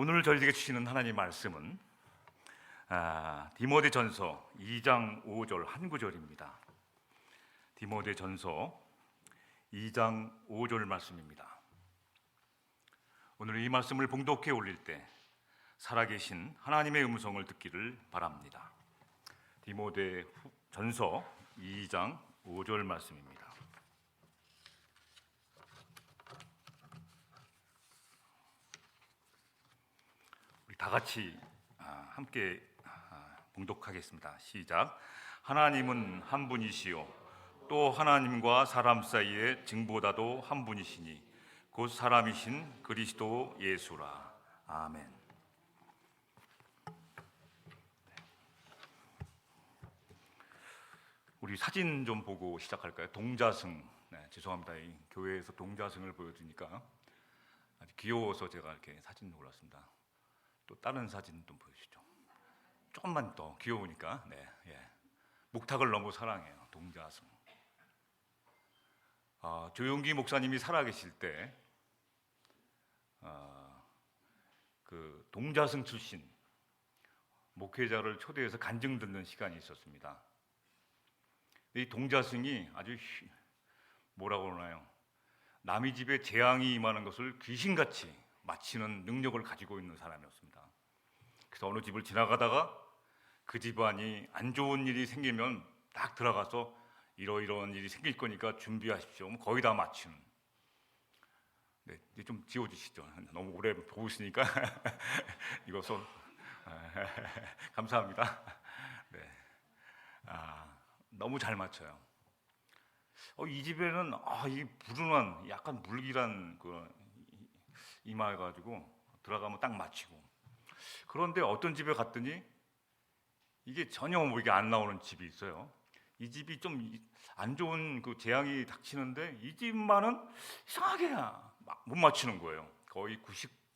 오늘 저희에게 주시는 하나님 말씀은 디모데전서 2장 5절 한 구절입니다. 디모데전서 2장 5절 말씀입니다. 오늘 이 말씀을 봉독해 올릴 때 살아계신 하나님의 음성을 듣기를 바랍니다. 디모데전서 2장 5절 말씀입니다. 다 같이 함께 봉독하겠습니다. 시작. 하나님은 한 분이시요 또 하나님과 사람 사이의 증보다도 한 분이시니 곧 사람이신 그리스도 예수라. 아멘. 우리 사진 좀 보고 시작할까요? 동자승. 죄송합니다. 이 교회에서 동자승을 보여주니까 아주 귀여워서 제가 이렇게 사진 올렸습니다. 또 다른 사진 좀 보여주시죠. 조금만 더 귀여우니까. 목탁을 너무 사랑해요. 동자승. 조용기 목사님이 살아계실 때 그 동자승 출신 목회자를 초대해서 간증 듣는 시간이 있었습니다. 이 동자승이 아주 뭐라고 그러나요? 남의 집에 재앙이 임하는 것을 귀신같이 맞히는 능력을 가지고 있는 사람이었습니다. 그래서 어느 집을 지나가다가 그 집안이 안 좋은 일이 생기면 딱 들어가서 이러이러한 일이 생길 거니까 준비하십시오. 거의 다 맞추는. 이제 좀 지워주시죠. 너무 오래 보고 있으니까 이거 손 감사합니다. 너무 잘 맞춰요. 이 집에는 이 불운한 약간 물기란 임해가지고 들어가면 딱 맞히고. 그런데 어떤 집에 갔더니 이게 전혀 이게 안 나오는 집이 있어요. 이 집이 좀 안 좋은 그 재앙이 닥치는데 이 집만은 이상하게 못 맞히는 거예요. 거의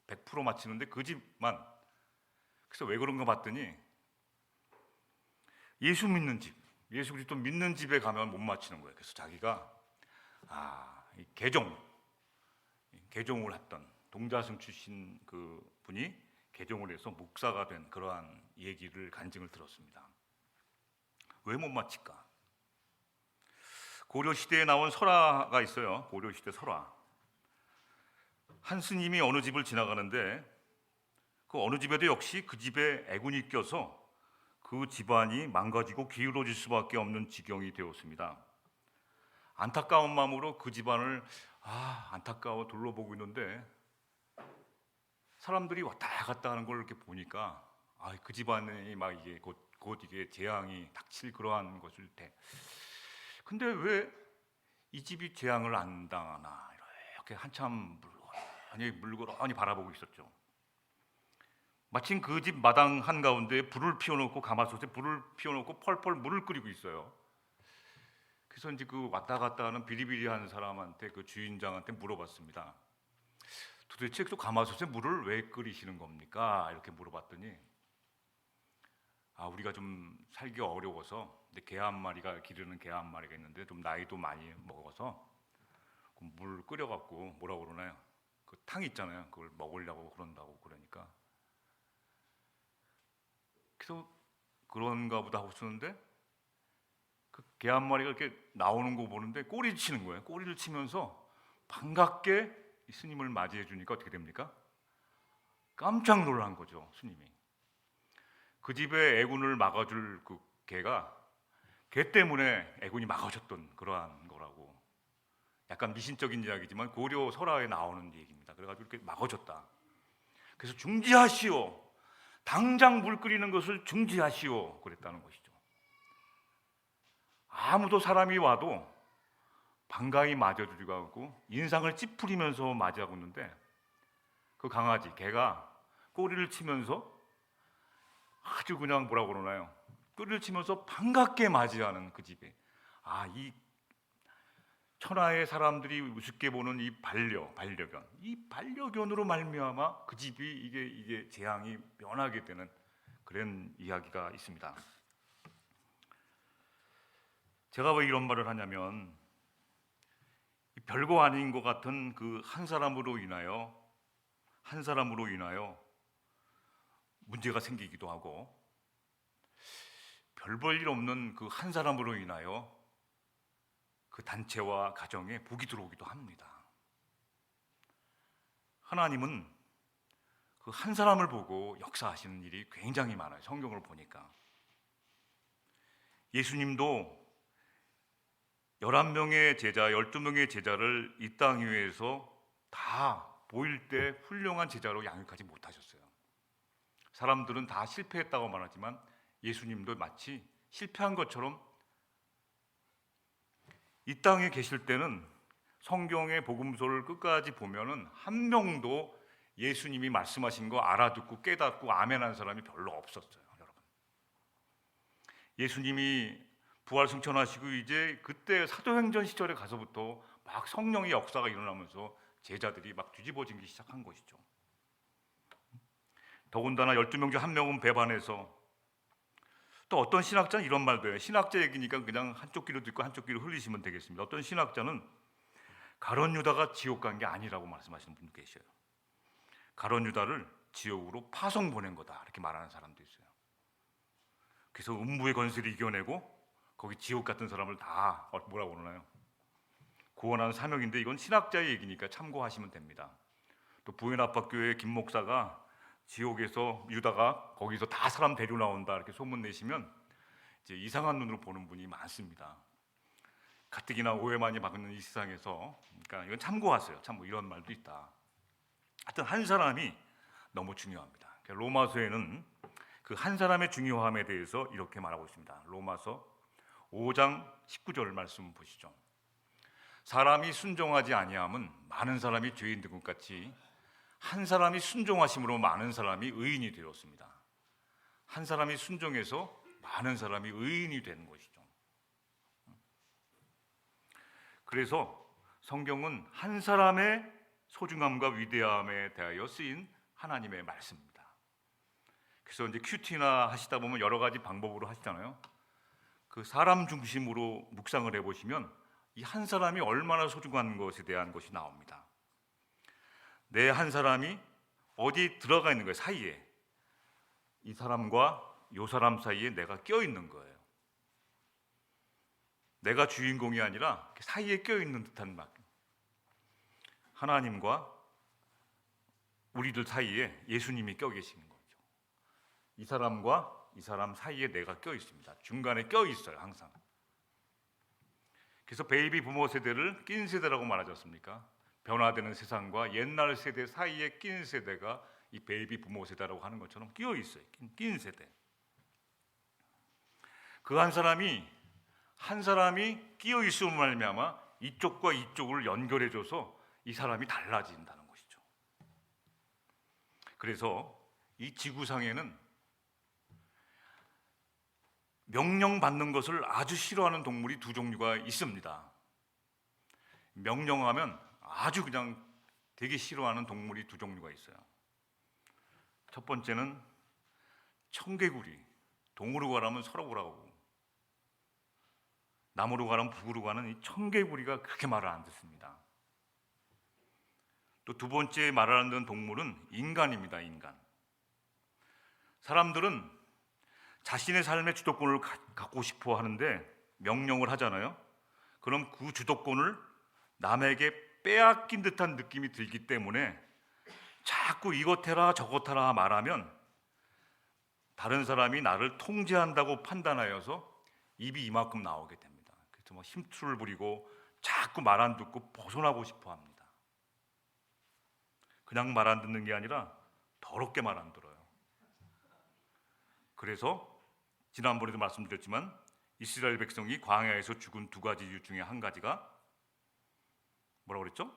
100% 맞히는데 그 집만. 그래서 왜 그런가 봤더니 예수 믿는 집, 예수 그리스도 믿는 집에 가면 못 맞히는 거예요. 그래서 자기가 개종을 했던 동자승 출신 그 분이 개종을 해서 목사가 된 그러한 얘기를 간증을 들었습니다. 왜 못 맞힐까? 고려시대에 나온 설화가 있어요. 고려시대 설화. 한 스님이 어느 집을 지나가는데 그 어느 집에도 역시 그 집에 애군이 껴서 그 집안이 망가지고 기울어질 수밖에 없는 지경이 되었습니다. 안타까운 마음으로 그 집안을 안타까워 둘러보고 있는데 사람들이 왔다 갔다 하는 걸 이렇게 보니까 그 집안이 막 이게 곧 이게 재앙이 닥칠 그러한 것일 때, 근데 왜 이 집이 재앙을 안 당하나 이렇게 한참 물고러니 바라보고 있었죠. 마침 그 집 마당 한가운데 불을 피워놓고 가마솥에 불을 피워놓고 펄펄 물을 끓이고 있어요. 그래서 이제 그 왔다 갔다 하는 비리비리한 사람한테 그 주인장한테 물어봤습니다. 도대체 또 가마솥에 물을 왜 끓이시는 겁니까? 이렇게 물어봤더니 우리가 좀 살기 어려워서 개 한 마리가 기르는 개 한 마리가 있는데 좀 나이도 많이 먹어서 그 물 끓여갖고 뭐라고 그러나요? 그 탕 있잖아요. 그걸 먹으려고 그런다고 그러니까 그래서 그런가 보다 하고 쓰는데 그 개 한 마리가 이렇게 나오는 거 보는데 꼬리를 치는 거예요. 꼬리를 치면서 반갑게 스님을 맞이해 주니까 어떻게 됩니까? 깜짝 놀란 거죠, 스님이. 그 집에 애군을 막아줄 그 개가 개 때문에 애군이 막아줬던 그러한 거라고. 약간 미신적인 이야기지만 고려 설화에 나오는 얘기입니다. 그래가지고 이렇게 막아줬다. 그래서 중지하시오. 당장 물 끓이는 것을 중지하시오. 그랬다는 것이죠. 아무도 사람이 와도 반가이 맞아주지도 않고 인상을 찌푸리면서 맞이하고 있는데 그 강아지, 개가 꼬리를 치면서 아주 그냥 뭐라고 그러나요? 꼬리를 치면서 반갑게 맞이하는 그 집에 이 천하의 사람들이 우습게 보는 이 반려견, 이 반려견으로 말미암아 그 집이 이게 재앙이 면하게 되는 그런 이야기가 있습니다. 제가 왜 이런 말을 하냐면 별거 아닌 것 같은 그 한 사람으로 인하여 문제가 생기기도 하고 별 볼 일 없는 그 한 사람으로 인하여 그 단체와 가정에 복이 들어오기도 합니다. 하나님은 그 한 사람을 보고 역사하시는 일이 굉장히 많아요. 성경을 보니까 예수님도 11명의 제자, 12명의 제자를 이 땅 위에서 다 보일 때 훌륭한 제자로 양육하지 못하셨어요. 사람들은 다 실패했다고 말하지만 예수님도 마치 실패한 것처럼 이 땅에 계실 때는 성경의 복음서를 끝까지 보면은 한 명도 예수님이 말씀하신 거 알아듣고 깨닫고 아멘한 사람이 별로 없었어요, 여러분. 예수님이 부활 승천하시고 이제 그때 사도행전 시절에 가서부터 막 성령의 역사가 일어나면서 제자들이 막 뒤집어지기 시작한 것이죠. 더군다나 12명 중 한 명은 배반해서, 또 어떤 신학자는 이런 말도 해요. 신학자 얘기니까 그냥 한쪽 귀로 듣고 한쪽 귀로 흘리시면 되겠습니다. 어떤 신학자는 가룟 유다가 지옥 간 게 아니라고 말씀하시는 분도 계셔요. 가룟 유다를 지옥으로 파송 보낸 거다 이렇게 말하는 사람도 있어요. 그래서 음부의 권세를 이겨내고 거기 지옥 같은 사람을 다 뭐라고 그러나요? 구원하는 사명인데 이건 신학자의 얘기니까 참고하시면 됩니다. 또 부인압박교회 김 목사가 지옥에서 유다가 거기서 다 사람 데리고 나온다 이렇게 소문 내시면 이제 이상한 눈으로 보는 분이 많습니다. 가뜩이나 오해 많이 받는 이 세상에서, 그러니까 이건 참고하세요. 참고 이런 말도 있다. 하여튼 한 사람이 너무 중요합니다. 로마서에는 그 한 사람의 중요함에 대해서 이렇게 말하고 있습니다. 로마서 5장 19절 말씀 보시죠. 사람이 순종하지 아니함은 많은 사람이 죄인 된 것 같이 한 사람이 순종하심으로 많은 사람이 의인이 되었습니다. 한 사람이 순종해서 많은 사람이 의인이 되는 것이죠. 그래서 성경은 한 사람의 소중함과 위대함에 대하여 쓰인 하나님의 말씀입니다. 그래서 이제 큐티나 하시다 보면 여러 가지 방법으로 하시잖아요. 그 사람 중심으로 묵상을 해보시면 이 한 사람이 얼마나 소중한 것에 대한 것이 나옵니다. 내 한 사람이 어디 들어가 있는 거예요. 사이에. 이 사람과 이 사람 사이에 내가 껴있는 거예요. 내가 주인공이 아니라 사이에 껴있는 듯한 막. 하나님과 우리들 사이에 예수님이 껴 계시는 거죠. 이 사람과 이 사람 사이에 내가 껴 있습니다. 중간에 껴 있어요, 항상. 그래서 베이비 부모 세대를 낀 세대라고 말하지 않습니까? 변화되는 세상과 옛날 세대 사이에 낀 세대가 이 베이비 부모 세대라고 하는 것처럼 끼어 있어요. 낀 세대. 그 한 사람이 끼어 있음을 말미암아 이쪽과 이쪽을 연결해줘서 이 사람이 달라진다는 것이죠. 그래서 이 지구상에는 명령받는 것을 아주 싫어하는 동물이 두 종류가 있습니다. 명령하면 아주 그냥 되게 싫어하는 동물이 두 종류가 있어요. 첫 번째는 청개구리. 동으로 가라면 서로 가라고, 남으로 가라면 북으로 가는 이 청개구리가 그렇게 말을 안 듣습니다. 또 두 번째 말을 안 듣는 동물은 인간입니다. 인간. 사람들은 자신의 삶의 주도권을 갖고 싶어 하는데 명령을 하잖아요. 그럼 그 주도권을 남에게 빼앗긴 듯한 느낌이 들기 때문에 자꾸 이것 해라 저것 해라 말하면 다른 사람이 나를 통제한다고 판단하여서 입이 이만큼 나오게 됩니다. 그래서 막 힘투를 부리고 자꾸 말 안 듣고 벗어나고 싶어 합니다. 그냥 말 안 듣는 게 아니라 더럽게 말 안 들어요. 그래서 지난번에도 말씀드렸지만 이스라엘 백성이 광야에서 죽은 두 가지 이유 중에 한 가지가 뭐라고 그랬죠?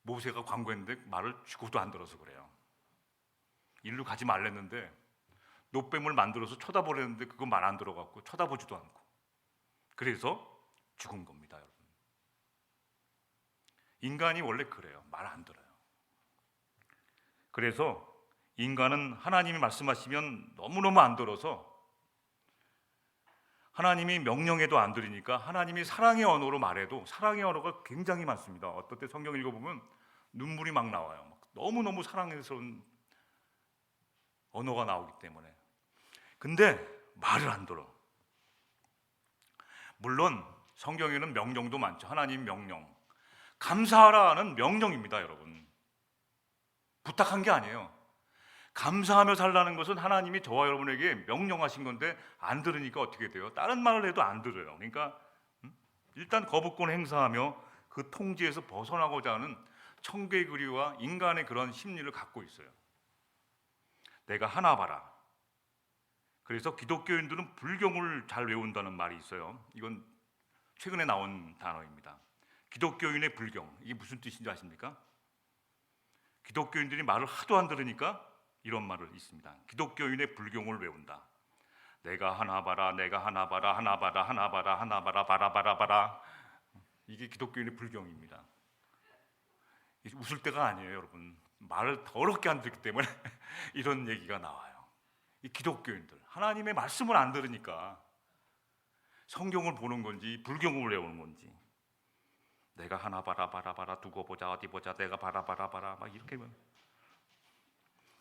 모세가 광고했는데 말을 죽어도 안 들어서 그래요. 일로 가지 말랬는데 노뱀을 만들어서 쳐다보려는데 그거 말 안 들어갖고 쳐다보지도 않고, 그래서 죽은 겁니다, 여러분. 인간이 원래 그래요. 말 안 들어요. 그래서 인간은 하나님이 말씀하시면 너무너무 안 들어서 하나님이 명령해도 안 들으니까 하나님이 사랑의 언어로 말해도 사랑의 언어가 굉장히 많습니다. 어떨 때 성경 읽어보면 눈물이 막 나와요. 너무너무 사랑스러운 언어가 나오기 때문에. 근데 말을 안 들어. 물론 성경에는 명령도 많죠. 하나님 명령. 감사하라는 명령입니다, 여러분. 부탁한 게 아니에요. 감사하며 살라는 것은 하나님이 저와 여러분에게 명령하신 건데 안 들으니까 어떻게 돼요? 다른 말을 해도 안 들어요. 그러니까 일단 거부권 행사하며 그 통제에서 벗어나고자 하는 청교의 그리와 인간의 그런 심리를 갖고 있어요. 내가 하나 봐라. 그래서 기독교인들은 불경을 잘 외운다는 말이 있어요. 이건 최근에 나온 단어입니다. 기독교인의 불경. 이게 무슨 뜻인지 아십니까? 기독교인들이 말을 하도 안 들으니까 이런 말을 있습니다. 기독교인의 불경을 외운다. 내가 하나 봐라, 내가 하나 봐라, 하나 봐라, 하나 봐라, 하나 봐라, 봐라, 봐라, 봐라. 이게 기독교인의 불경입니다. 웃을 때가 아니에요, 여러분. 말을 더럽게 안 듣기 때문에 이런 얘기가 나와요. 이 기독교인들, 하나님의 말씀을 안 들으니까 성경을 보는 건지 불경을 외우는 건지. 내가 하나 봐라, 봐라, 봐라, 두고 보자, 어디 보자, 내가 봐라, 봐라, 봐라, 막 이렇게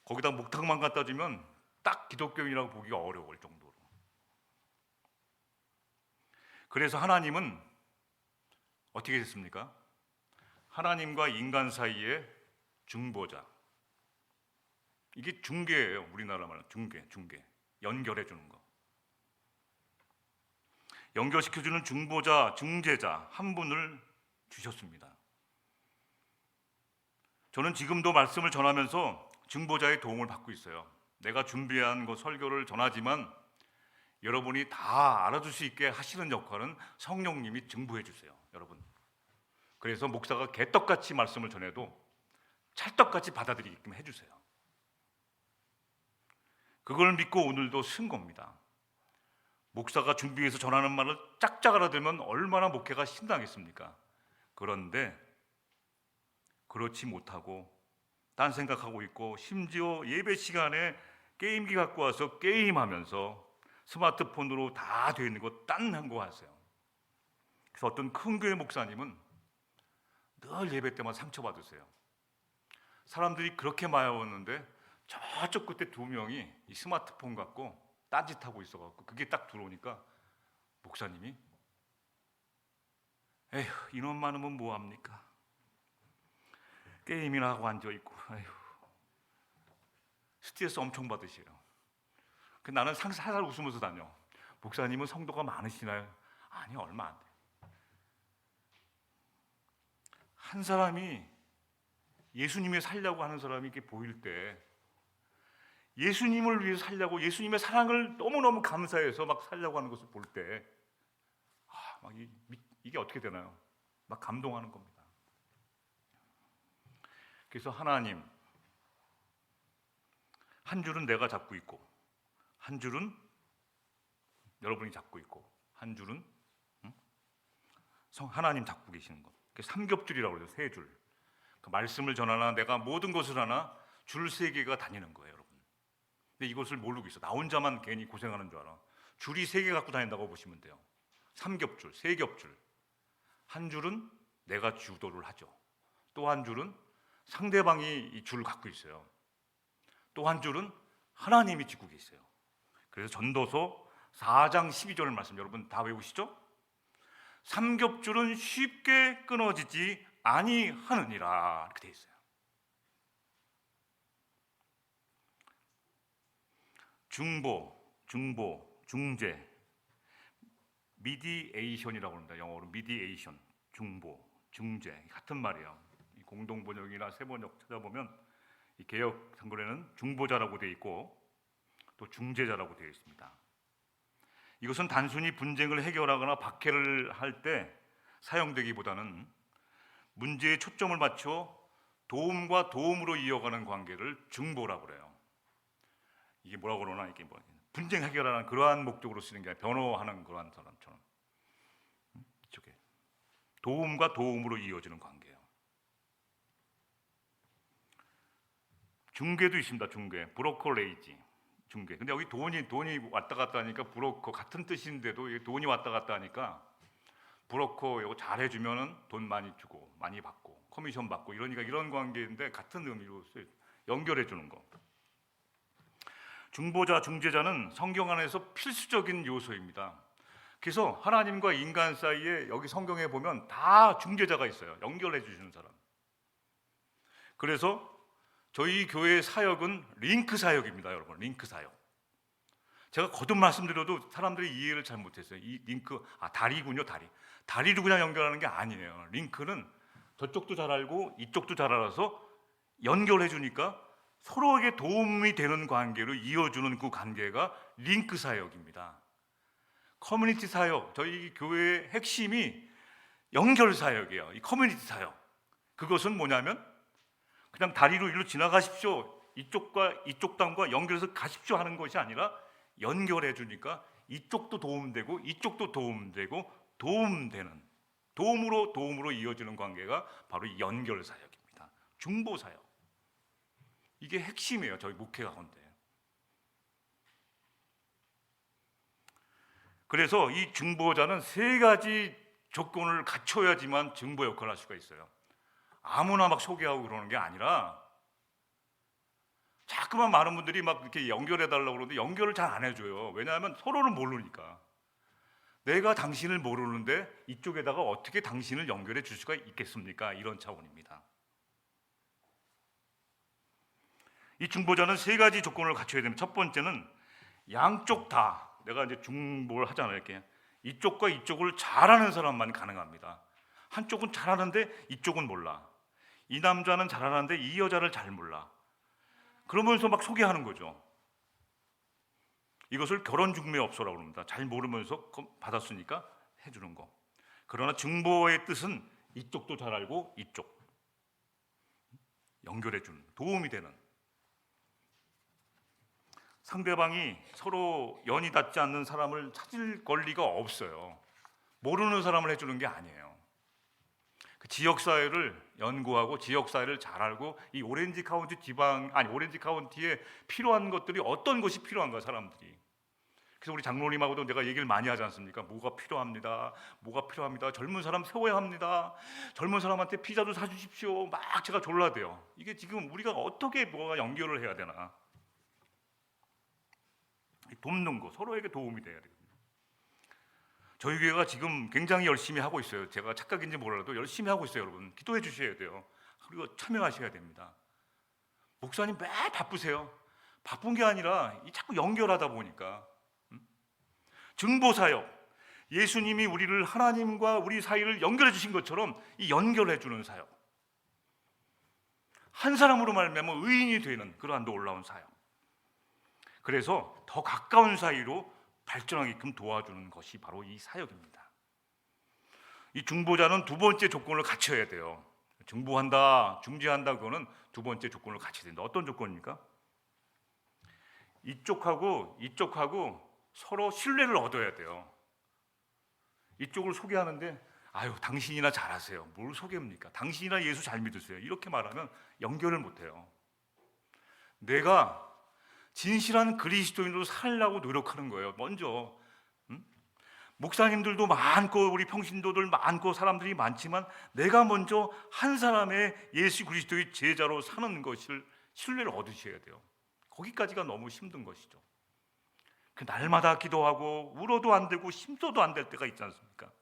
거기다 목탁만 갖다 주면 딱 기독교인이라고 보기가 어려울 정도로. 그래서 하나님은 어떻게 됐습니까? 하나님과 인간 사이의 중보자. 이게 중개예요. 우리나라 말로 중개. 연결해 주는 거. 연결시켜주는 중보자, 중재자 한 분을 주셨습니다. 저는 지금도 말씀을 전하면서 중보자의 도움을 받고 있어요. 내가 준비한 그 설교를 전하지만 여러분이 다 알아줄 수 있게 하시는 역할은 성령님이 증보해 주세요, 여러분. 그래서 목사가 개떡같이 말씀을 전해도 찰떡같이 받아들이게끔 해주세요. 그걸 믿고 오늘도 쓴 겁니다. 목사가 준비해서 전하는 말을 짝짝 알아들으면 얼마나 목회가 신나겠습니까? 그런데 그렇지 못하고 딴 생각하고 있고, 심지어 예배 시간에 게임기 갖고 와서 게임하면서 스마트폰으로 다 되어 있는 거 딴 한 거 하세요. 그래서 어떤 큰 교회 목사님은 늘 예배 때마다 상처받으세요. 사람들이 그렇게 마여웠는데 저쪽 끝에 두 명이 이 스마트폰 갖고 딴짓하고 있어갖고 그게 딱 들어오니까 목사님이 에휴, 인원 많으면 뭐합니까? 게임이나 하고 앉아있고, 에휴, 스트레스 엄청 받으세요. 나는 살살 웃으면서 다녀. 목사님은 성도가 많으시나요? 아니, 얼마 안 돼. 한 사람이 예수님을 살려고 하는 사람이 이렇게 보일 때, 예수님을 위해서 살려고, 예수님의 사랑을 너무너무 감사해서 막 살려고 하는 것을 볼 때, 이게 어떻게 되나요? 막 감동하는 겁니다. 그래서 하나님, 한 줄은 내가 잡고 있고, 한 줄은 여러분이 잡고 있고, 한 줄은 하나님 잡고 계시는 것. 삼겹줄이라고 그러죠. 세 줄. 그 말씀을 전하나 내가 모든 것을 하나 줄 세 개가 다니는 거예요, 여러분. 근데 이것을 모르고 있어. 나 혼자만 괜히 고생하는 줄 알아. 줄이 세 개 갖고 다닌다고 보시면 돼요. 삼겹줄, 세 겹줄. 한 줄은 내가 주도를 하죠. 또 한 줄은 상대방이 이 줄을 갖고 있어요. 또 한 줄은 하나님이 쥐고 계세요. 그래서 전도서 4장 12절 말씀 여러분 다 외우시죠? 삼겹줄은 쉽게 끊어지지 아니하느니라 이렇게 돼 있어요. 중재, 미디에이션이라고 합니다. 영어로 미디에이션, 중보, 중재 같은 말이에요. 공동 번역이나 새 번역 찾아보면 이 개역 한글에는 중보자라고 되어 있고 또 중재자라고 되어 있습니다. 이것은 단순히 분쟁을 해결하거나 박해를 할 때 사용되기보다는 문제에 초점을 맞춰 도움과 도움으로 이어가는 관계를 중보라고 그래요. 이게 뭐라고 그러나 이게 분쟁 해결하는 그러한 목적으로 쓰는 게 아니라 변호하는 그러한 사람처럼 이쪽에 도움과 도움으로 이어지는 관계예요. 중개도 있습니다. 중개, 브로커레이지, 중개. 근데 여기 돈이 왔다 갔다 하니까 브로커 같은 뜻인데도 돈이 왔다 갔다 하니까 브로커 이거 잘 해주면은 돈 많이 주고 많이 받고 커미션 받고 이러니까 이런 관계인데 같은 의미로 연결해 주는 거. 중보자, 중재자는 성경 안에서 필수적인 요소입니다. 그래서 하나님과 인간 사이에 여기 성경에 보면 다 중재자가 있어요. 연결해 주시는 사람. 그래서 저희 교회의 사역은 링크 사역입니다, 여러분. 링크 사역. 제가 거듭 말씀드려도 사람들이 이해를 잘 못했어요. 이 링크, 다리군요, 다리. 다리로 그냥 연결하는 게 아니에요. 링크는 저쪽도 잘 알고 이쪽도 잘 알아서 연결해 주니까 서로에게 도움이 되는 관계로 이어주는 그 관계가 링크 사역입니다. 커뮤니티 사역, 저희 교회의 핵심이 연결 사역이에요. 이 커뮤니티 사역. 그것은 뭐냐면 그냥 다리로 일로 지나가십시오. 이쪽과 이쪽 땅과 연결해서 가십시오 하는 것이 아니라 연결해 주니까 이쪽도 도움되고 이쪽도 도움되고 도움되는, 도움으로 이어지는 관계가 바로 이 연결 사역입니다. 중보 사역. 이게 핵심이에요. 저희 목회 가운데. 그래서 이 중보자는 세 가지 조건을 갖춰야지만 중보 역할을 할 수가 있어요. 아무나 막 소개하고 그러는 게 아니라 자꾸만 많은 분들이 막 이렇게 연결해 달라고 그러는데 연결을 잘 안 해줘요. 왜냐하면 서로를 모르니까. 내가 당신을 모르는데 이쪽에다가 어떻게 당신을 연결해 줄 수가 있겠습니까? 이런 차원입니다. 이 중보자는 세 가지 조건을 갖춰야 됩니다. 첫 번째는 양쪽 다, 내가 이제 중보를 하잖아요. 이렇게 이쪽과 이쪽을 잘하는 사람만 가능합니다. 한쪽은 잘하는데 이쪽은 몰라. 이 남자는 잘하는데 이 여자를 잘 몰라. 그러면서 막 소개하는 거죠. 이것을 결혼중매업소라고 합니다. 잘 모르면서 받았으니까 해주는 거. 그러나 중보의 뜻은 이쪽도 잘 알고 이쪽 연결해주는, 도움이 되는. 상대방이 서로 연이 닿지 않는 사람을 찾을 권리가 없어요. 모르는 사람을 해주는 게 아니에요. 그 지역사회를 연구하고 지역사회를 잘 알고 이 오렌지 카운티 오렌지 카운티에 필요한 것들이 어떤 것이 필요한가, 사람들이. 그래서 우리 장로님하고도 내가 얘기를 많이 하지 않습니까? 뭐가 필요합니다. 젊은 사람 세워야 합니다. 젊은 사람한테 피자도 사주십시오. 막 제가 졸라대요. 이게 지금 우리가 어떻게 뭐가 연결을 해야 되나? 돕는 거, 서로에게 도움이 돼야 돼요. 저희 교회가 지금 굉장히 열심히 하고 있어요. 제가 착각인지 몰라도 열심히 하고 있어요. 여러분 기도해 주셔야 돼요. 그리고 참여하셔야 됩니다. 목사님 매일 바쁘세요. 바쁜 게 아니라 자꾸 연결하다 보니까. 중보사역, 예수님이 우리를 하나님과 우리 사이를 연결해 주신 것처럼 이 연결해 주는 사역, 한 사람으로 말미암아 의인이 되는 그러한 놀라운 사역. 그래서 더 가까운 사이로 발전하게끔 도와주는 것이 바로 이 사역입니다. 이 중보자는 두 번째 조건을 갖춰야 돼요. 중보한다, 중재한다, 그거는 두 번째 조건을 갖춰야 된다. 어떤 조건입니까? 이쪽하고 서로 신뢰를 얻어야 돼요. 이쪽을 소개하는데 당신이나 잘하세요. 뭘 소개합니까? 당신이나 예수 잘 믿으세요. 이렇게 말하면 연결을 못해요. 내가 진실한 그리스도인으로 살려고 노력하는 거예요. 먼저 목사님들도 많고 우리 평신도들 많고 사람들이 많지만 내가 먼저 한 사람의 예수 그리스도의 제자로 사는 것을 신뢰를 얻으셔야 돼요. 거기까지가 너무 힘든 것이죠. 그 날마다 기도하고 울어도 안 되고 힘써도 안 될 때가 있지 않습니까?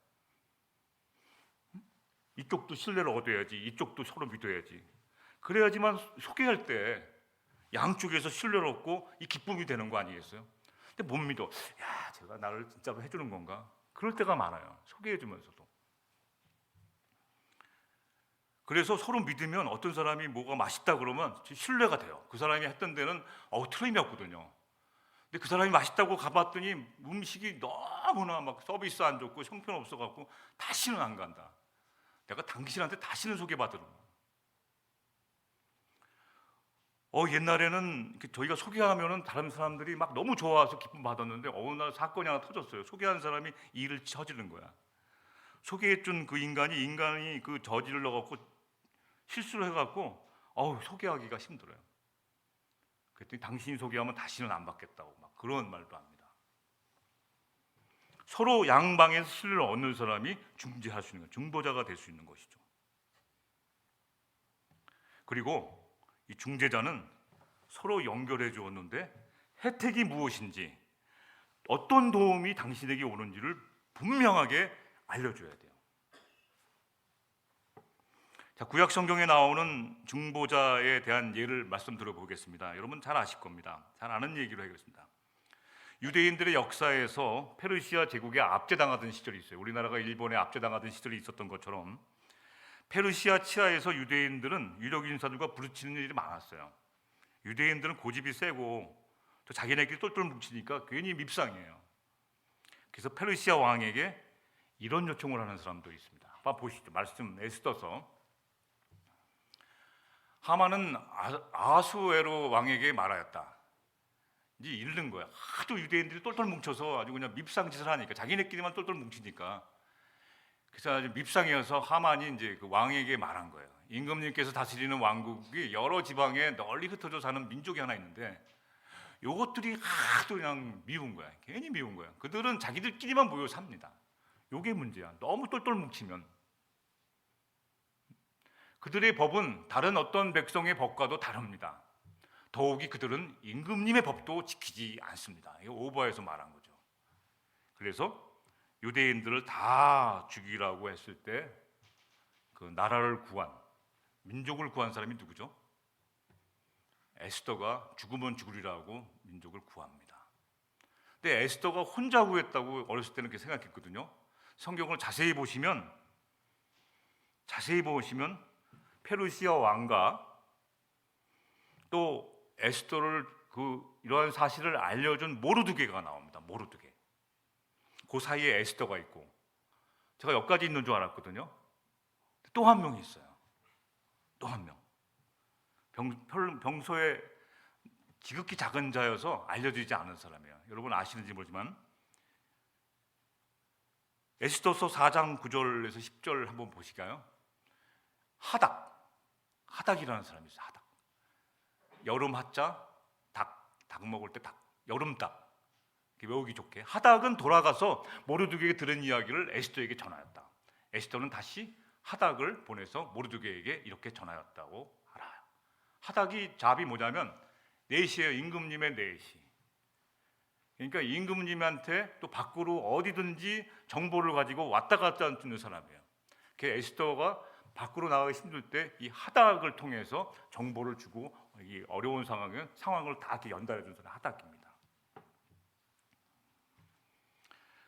이쪽도 신뢰를 얻어야지, 이쪽도 서로 믿어야지. 그래야지만 소개할 때 양쪽에서 신뢰를 얻고 이 기쁨이 되는 거 아니겠어요? 근데 못 믿어. 제가 나를 진짜로 해주는 건가? 그럴 때가 많아요. 소개해주면서도. 그래서 서로 믿으면 어떤 사람이 뭐가 맛있다 그러면 신뢰가 돼요. 그 사람이 했던 데는 틀림이 없거든요. 근데 그 사람이 맛있다고 가봤더니 음식이 너무나 막 서비스 안 좋고 형편없어 갖고 다시는 안 간다. 내가 당신한테 다시는 소개받으러. 옛날에는 저희가 소개하면은 다른 사람들이 막 너무 좋아서 기쁨 받았는데 어느 날 사건이 하나 터졌어요. 소개한 사람이 일을 저지른 거야. 소개해준 그 인간이 그 저지를 넣어갖고 실수를 해갖고 소개하기가 힘들어요. 그랬더니 당신이 소개하면 다시는 안 받겠다고 막 그런 말도 합니다. 서로 양방에서 신뢰를 얻는 사람이 중재할 수 있는, 중보자가 될 수 있는 것이죠. 그리고 이 중재자는 서로 연결해 주었는데 혜택이 무엇인지, 어떤 도움이 당신에게 오는지를 분명하게 알려줘야 돼요. 자, 구약 성경에 나오는 중보자에 대한 예를 말씀드려 보겠습니다. 여러분 잘 아실 겁니다. 잘 아는 얘기로 하겠습니다. 유대인들의 역사에서 페르시아 제국에 압제당하던 시절이 있어요. 우리나라가 일본에 압제당하던 시절이 있었던 것처럼 페르시아 치하에서 유대인들은 유력 인사들과 부딪히는 일이 많았어요. 유대인들은 고집이 세고 또 자기네끼리 똘똘 뭉치니까 괜히 밉상이에요. 그래서 페르시아 왕에게 이런 요청을 하는 사람도 있습니다. 보시죠. 말씀 에스더서. 하만은 아수에로 왕에게 말하였다. 이제 잃는 거야. 하도 유대인들이 똘똘 뭉쳐서 아주 그냥 밉상짓을 하니까, 자기네끼리만 똘똘 뭉치니까. 그래서 아주 밉상이어서 하만이 이제 그 왕에게 말한 거예요. 임금님께서 다스리는 왕국이 여러 지방에 널리 흩어져 사는 민족이 하나 있는데, 요것들이 하도 그냥 미운 거야. 괜히 미운 거야. 그들은 자기들끼리만 모여 삽니다. 요게 문제야. 너무 똘똘 뭉치면. 그들의 법은 다른 어떤 백성의 법과도 다릅니다. 더욱이 그들은 임금님의 법도 지키지 않습니다. 이거 오버해서 말한 거죠. 그래서 유대인들을 다 죽이라고 했을 때 그 나라를 구한, 민족을 구한 사람이 누구죠? 에스더가 죽으면 죽으리라고 민족을 구합니다. 근데 에스더가 혼자 구했다고 어렸을 때는 그렇게 생각했거든요. 성경을 자세히 보시면 페르시아 왕과 또 에스더를 이러한 사실을 알려준 모르드게가 나옵니다. 모르드게. 그 사이에 에스더가 있고, 제가 여기까지 있는 줄 알았거든요. 또 한 명이 있어요. 또 한 명. 평소에 지극히 작은 자여서 알려지지 않은 사람이에요. 여러분 아시는지 모르지만 에스더서 4장 9절에서 10절 한번 보실까요? 하닥이라는 사람이 있어요. 하닥. 여름 하자, 닭 먹을 때 닭, 여름 닭. 외우기 좋게. 하닥은 돌아가서 모르드게에게 들은 이야기를 에스더에게 전하였다. 에스더는 다시 하닥을 보내서 모르드게에게 이렇게 전하였다고 알아요. 하닥이 잡이 뭐냐면 내시예요. 임금님의 내시. 그러니까 임금님한테 또 밖으로 어디든지 정보를 가지고 왔다 갔다 하는 사람이에요. 그 에스더가 밖으로 나가기 힘들 때 이 하닥을 통해서 정보를 주고 이 어려운 상황을 다 이렇게 연달아 준 사람이 하닥입니다.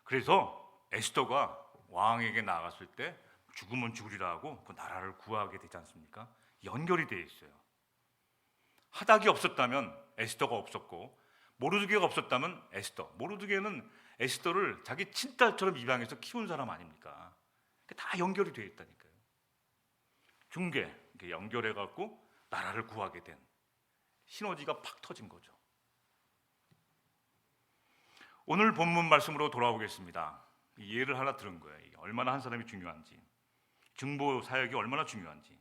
그래서 에스더가 왕에게 나갔을 때 죽으면 죽으리라 하고 그 나라를 구하게 되지 않습니까? 연결이 되어 있어요. 하닥이 없었다면 에스더가 없었고, 모르드게가 없었다면 에스더. 모르드게는 에스더를 자기 친딸처럼 입양해서 키운 사람 아닙니까? 다 연결이 되어 있다니까요. 중개, 이렇게 연결해갖고 나라를 구하게 된 시너지가 팍 터진 거죠. 오늘 본문 말씀으로 돌아오겠습니다. 이 예를 하나 들은 거예요. 이게 얼마나 한 사람이 중요한지, 중보 사역이 얼마나 중요한지.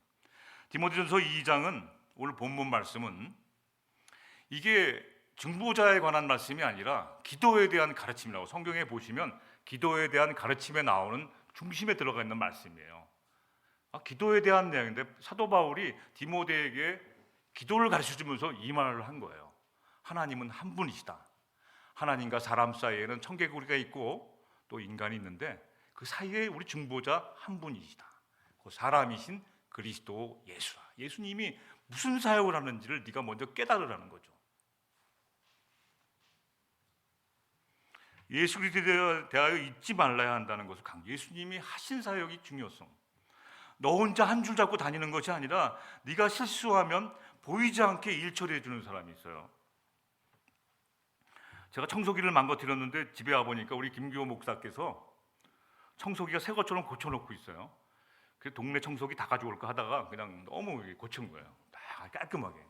디모데전서 2장은 오늘 본문 말씀은 이게 중보자에 관한 말씀이 아니라 기도에 대한 가르침이라고, 성경에 보시면 기도에 대한 가르침에 나오는 중심에 들어가 있는 말씀이에요. 기도에 대한 내용인데 사도 바울이 디모데에게 기도를 가르쳐주면서 이 말을 한 거예요. 하나님은 한 분이시다. 하나님과 사람 사이에는 청개구리가 있고 또 인간이 있는데 그 사이에 우리 중보자 한 분이시다. 그 사람이신 그리스도 예수라. 예수님이 무슨 사역을 하는지를 네가 먼저 깨달으라는 거죠. 예수 그리스도에 대하여 잊지 말아야 한다는 것을 예수님이 하신 사역이 중요성. 너 혼자 한 줄 잡고 다니는 것이 아니라 네가 실수하면 보이지 않게 일 처리해 주는 사람이 있어요. 제가 청소기를 망가뜨렸는데 집에 와보니까 우리 김규호 목사께서 청소기가 새 것처럼 고쳐놓고 있어요. 그래서 동네 청소기 다 가져올까 하다가 그냥 너무 고친 거예요. 다 깔끔하게.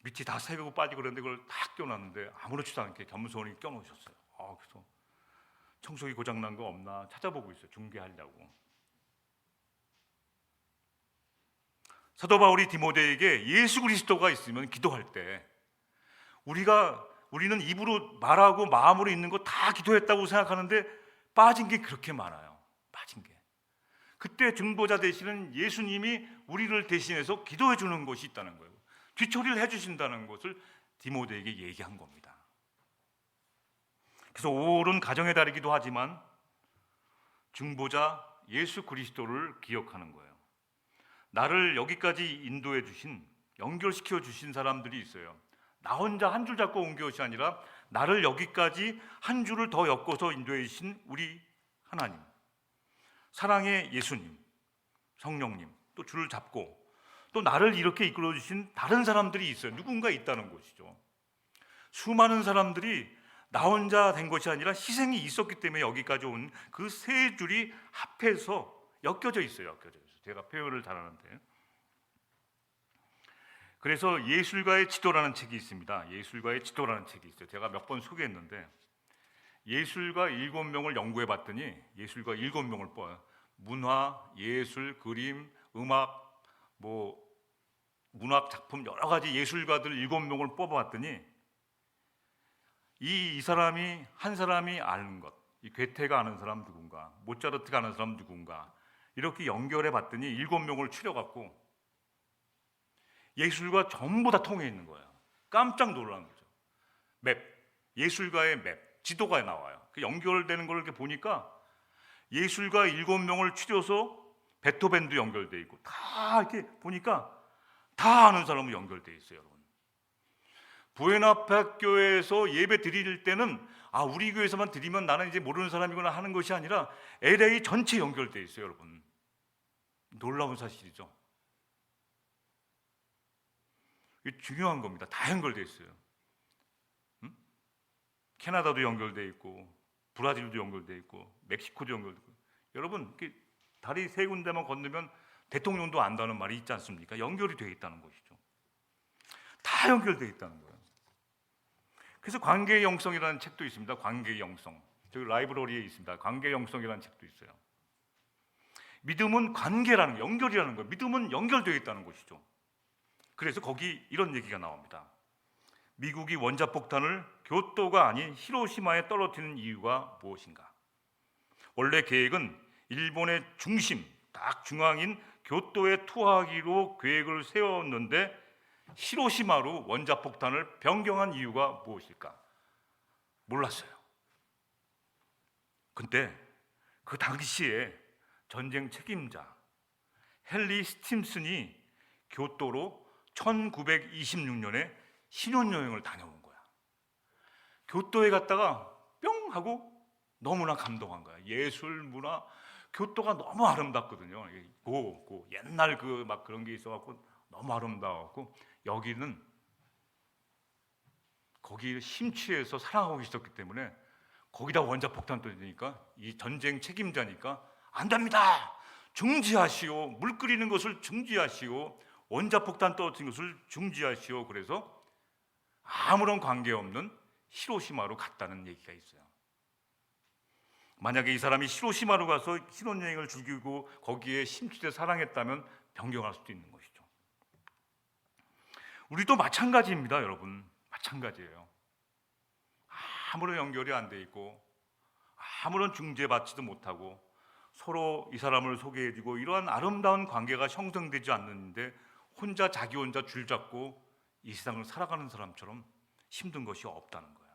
밑이 다 새고 빠지고 그랬는데 그걸 딱 껴놨는데 아무렇지도 않게 겸손히 껴놓으셨어요. 그래서 청소기 고장난 거 없나 찾아보고 있어요. 중개하려고. 사도 바울이 디모데에게 예수 그리스도가 있으면 기도할 때 우리는 입으로 말하고 마음으로 있는 거 다 기도했다고 생각하는데 빠진 게 그렇게 많아요. 빠진 게. 그때 중보자 되시는 예수님이 우리를 대신해서 기도해 주는 것이 있다는 거예요. 뒤처리를 해 주신다는 것을 디모데에게 얘기한 겁니다. 그래서 옳은 가정의 달이기도 하지만 중보자 예수 그리스도를 기억하는 거예요. 나를 여기까지 인도해 주신, 연결시켜 주신 사람들이 있어요. 나 혼자 한 줄 잡고 온 것이 아니라 나를 여기까지 한 줄을 더 엮어서 인도해 주신 우리 하나님, 사랑의 예수님, 성령님, 또 줄을 잡고 또 나를 이렇게 이끌어 주신 다른 사람들이 있어요. 누군가 있다는 것이죠. 수많은 사람들이 나 혼자 된 것이 아니라 희생이 있었기 때문에 여기까지 온 그 세 줄이 합해서 엮여져 있어요. 엮여져 있어요. 제가 표현을 잘하는데, 그래서 예술가의 지도라는 책이 있습니다. 예술가의 지도라는 책이 있어요. 제가 몇 번 소개했는데, 예술가 7명을 연구해 봤더니 예술가 7명을 뽑아요. 문화, 예술, 그림, 음악, 문학 작품 여러 가지 예술가들 7명을 뽑아봤더니 이 사람이 한 사람이 아는 것, 이 괴테가 아는 사람 누군가, 모차르트가 아는 사람 누군가, 이렇게 연결해 봤더니 7명을 추려갖고 예술과 전부 다 통해 있는 거예요. 깜짝 놀란 거죠. 예술가의 지도가 나와요. 그 연결되는 걸 이렇게 보니까 예술가 7명을 추려서 베토벤도 연결돼 있고, 다 이렇게 보니까 다 아는 사람은 연결돼 있어요, 여러분. 부에나페 교회에서 예배 드릴 때는 우리 교회에서만 드리면 나는 이제 모르는 사람이구나 하는 것이 아니라 LA 전체 연결돼 있어요, 여러분. 놀라운 사실이죠. 이게 중요한 겁니다. 다 연결돼 있어요. 캐나다도 연결돼 있고, 브라질도 연결돼 있고, 멕시코도 연결돼 있고. 여러분, 다리 세 군데만 건너면 대통령도 안다는 말이 있지 않습니까? 연결이 되어 있다는 것이죠. 다 연결되어 있다는 거예요. 그래서 관계의 영성이라는 책도 있습니다. 관계의 영성. 저기 라이브러리에 있습니다. 관계의 영성이라는 책도 있어요. 믿음은 관계라는 거, 연결이라는 거, 믿음은 연결되어 있다는 것이죠. 그래서 거기 이런 얘기가 나옵니다. 미국이 원자폭탄을 교토가 아닌 히로시마에 떨어뜨리는 이유가 무엇인가? 원래 계획은 일본의 중심, 딱 중앙인 교토에 투하하기로 계획을 세웠는데 히로시마로 원자폭탄을 변경한 이유가 무엇일까? 몰랐어요. 근데 그 당시에 전쟁 책임자 헨리 스팀슨이 교토로 1926년에 신혼여행을 다녀온 거야. 교토에 갔다가 뿅 하고 너무나 감동한 거야. 예술, 문화, 교토가 너무 아름답거든요. 옛날 막 그런 게 있어갖고 너무 아름다웠고, 여기는 거기 심취해서 사랑하고 있었기 때문에 거기다 원자폭탄 떨어지니까 이 전쟁 책임자니까 안 됩니다. 중지하시오. 물 끓이는 것을 중지하시오. 원자폭탄 떨어진 것을 중지하시오. 그래서 아무런 관계없는 히로시마로 갔다는 얘기가 있어요. 만약에 이 사람이 히로시마로 가서 신혼여행을 즐기고 거기에 심취돼 사랑했다면 변경할 수도 있는 것이죠. 우리도 마찬가지입니다, 여러분. 마찬가지예요. 아무런 연결이 안 돼 있고 아무런 중재받지도 못하고 서로 이 사람을 소개해주고 이러한 아름다운 관계가 형성되지 않는데 자기 혼자 줄 잡고 이 세상을 살아가는 사람처럼 힘든 것이 없다는 거예요.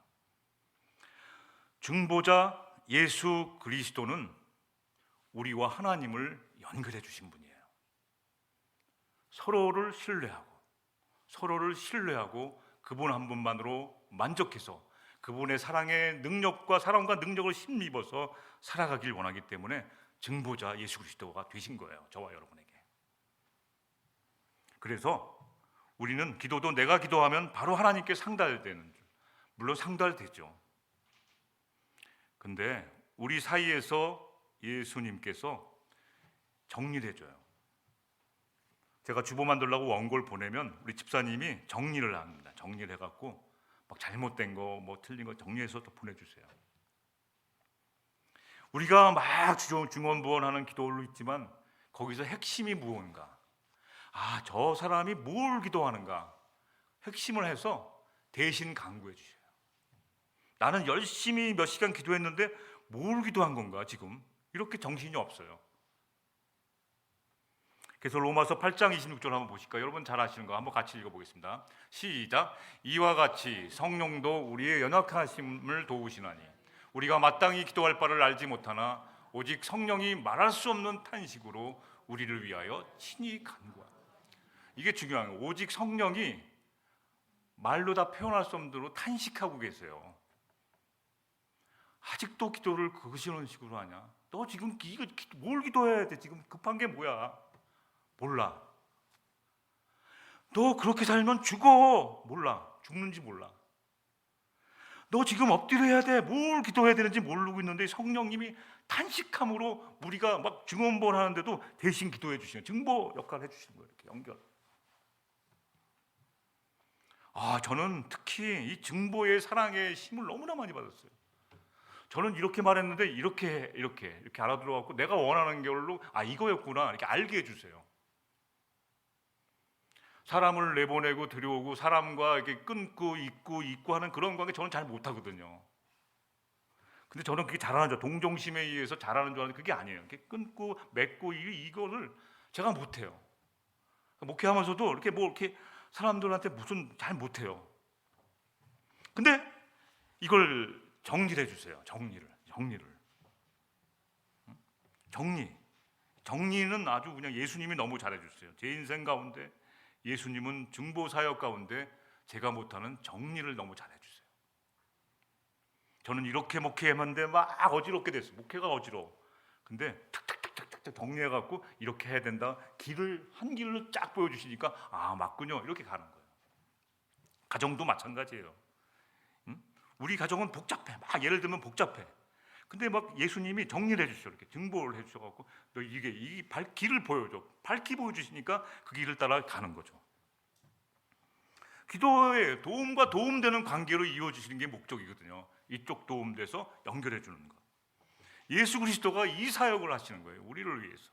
중보자 예수 그리스도는 우리와 하나님을 연결해 주신 분이에요. 서로를 신뢰하고 그분 한 분만으로 만족해서 그분의 사랑의 능력과 사랑과 능력을 힘입어서 살아가길 원하기 때문에 증보자 예수 그리스도가 되신 거예요, 저와 여러분에게. 그래서 우리는 기도도 내가 기도하면 바로 하나님께 상달되는 줄, 물론 상달되죠. 근데 우리 사이에서 예수님께서 정리를 해줘요. 제가 주보 만들려고 원고를 보내면 우리 집사님이 정리를 합니다. 정리를 해갖고 막 잘못된 거, 틀린 거 정리해서 또 보내주세요. 우리가 막 중언부언하는 기도를 있지만 거기서 핵심이 무언가, 저 사람이 뭘 기도하는가 핵심을 해서 대신 강구해 주셔요. 나는 열심히 몇 시간 기도했는데 뭘 기도한 건가 지금? 이렇게 정신이 없어요. 그래서 로마서 8장 26절 한번 보실까요? 여러분 잘 아시는 거 한번 같이 읽어보겠습니다. 시작. 이와 같이 성령도 우리의 연약하심을 도우시나니 우리가 마땅히 기도할 바를 알지 못하나 오직 성령이 말할 수 없는 탄식으로 우리를 위하여 친히 간구하라. 이게 중요한 거예요. 오직 성령이 말로 다 표현할 수 없는 대로 탄식하고 계세요. 아직도 기도를 그러시는 식으로 하냐? 너 지금 이거 뭘 기도해야 돼? 지금 급한 게 뭐야? 몰라. 너 그렇게 살면 죽어. 몰라. 죽는지 몰라. 너 지금 엎드려야 돼. 뭘 기도해야 되는지 모르고 있는데 성령님이 탄식함으로 우리가 막 증언본 하는데도 대신 기도해 주시는 증보 역할을 해주시는 거예요. 이렇게 연결. 저는 특히 이 증보의 사랑의 힘을 너무나 많이 받았어요. 저는 이렇게 말했는데 이렇게 알아들어갖고 내가 원하는 결로 이거였구나 이렇게 알게 해주세요. 사람을 내보내고 들여오고 사람과 이렇게 끊고 잊고 하는 그런 관계 저는 잘 못하거든요. 근데 저는 그게 잘하는 줄 동정심에 의해서 잘하는 줄 아는데 그게 아니에요. 이렇게 끊고 맺고 이거를 제가 못해요. 목회하면서도 이렇게 사람들한테 무슨 잘 못해요. 근데 이걸 정리를 해주세요. 정리는 아주 그냥 예수님이 너무 잘해주세요. 제 인생 가운데 예수님은 증보사역 가운데 제가 못하는 정리를 너무 잘해주세요. 저는 이렇게 목회했는데 막 어지럽게 됐어요. 목회가 어지러워. 근데 탁탁탁탁탁 정리해갖고 이렇게 해야 된다. 한 길을 쫙 보여주시니까 맞군요. 이렇게 가는 거예요. 가정도 마찬가지예요. 우리 가정은 복잡해. 예를 들면 복잡해. 근데 예수님이 정리를 해주셔. 이렇게 증보를 해주셔갖고 너 이 길을 보여줘. 밝히 보여주시니까 그 길을 따라 가는 거죠. 기도에 도움과 도움되는 관계로 이어주시는 게 목적이거든요. 이쪽 도움돼서 연결해 주는 거. 예수 그리스도가 이 사역을 하시는 거예요. 우리를 위해서.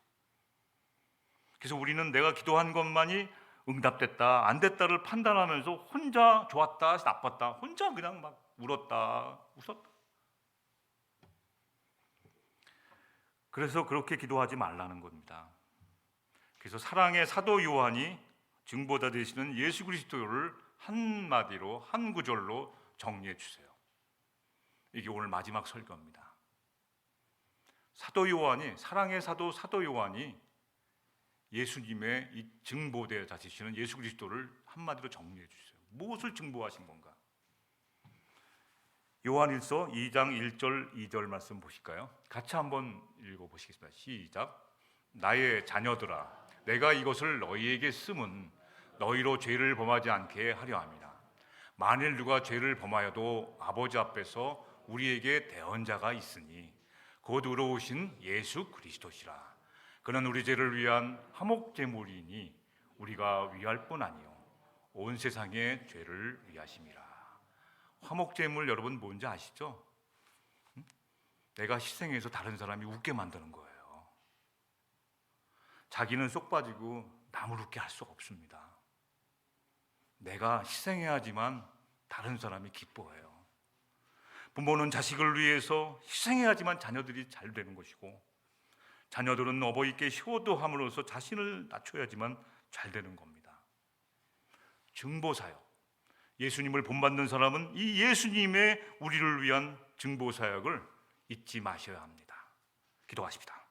그래서 우리는 내가 기도한 것만이 응답됐다, 안 됐다를 판단하면서 혼자 좋았다, 나빴다, 혼자 그냥 막 울었다, 웃었다. 그래서 그렇게 기도하지 말라는 겁니다. 그래서 사랑의 사도 요한이 증보자 되시는 예수 그리스도를 한마디로 한 구절로 정리해 주세요. 이게 오늘 마지막 설교입니다. 사랑의 사도 요한이 예수님의 이 증보되어 되시는 예수 그리스도를 한마디로 정리해 주세요. 무엇을 증보하신 건가? 요한일서 2장 1절 2절 말씀 보실까요? 같이 한번 읽어보시겠습니다. 시작. 나의 자녀들아, 내가 이것을 너희에게 쓰면 너희로 죄를 범하지 않게 하려 함이라. 만일 누가 죄를 범하여도 아버지 앞에서 우리에게 대언자가 있으니 곧 의로우신 예수 그리스도시라. 그는 우리 죄를 위한 화목제물이니 우리가 위할 뿐 아니요 온 세상의 죄를 위하심이라. 화목제물 여러분 뭔지 아시죠? 내가 희생해서 다른 사람이 웃게 만드는 거예요. 자기는 쏙 빠지고 남을 웃게 할 수가 없습니다. 내가 희생해야지만 다른 사람이 기뻐해요. 부모는 자식을 위해서 희생해야지만 자녀들이 잘 되는 것이고, 자녀들은 어버이께 효도함으로써 자신을 낮춰야지만 잘 되는 겁니다. 증보사역, 예수님을 본받는 사람은 이 예수님의 우리를 위한 증보사역을 잊지 마셔야 합니다. 기도하십시다.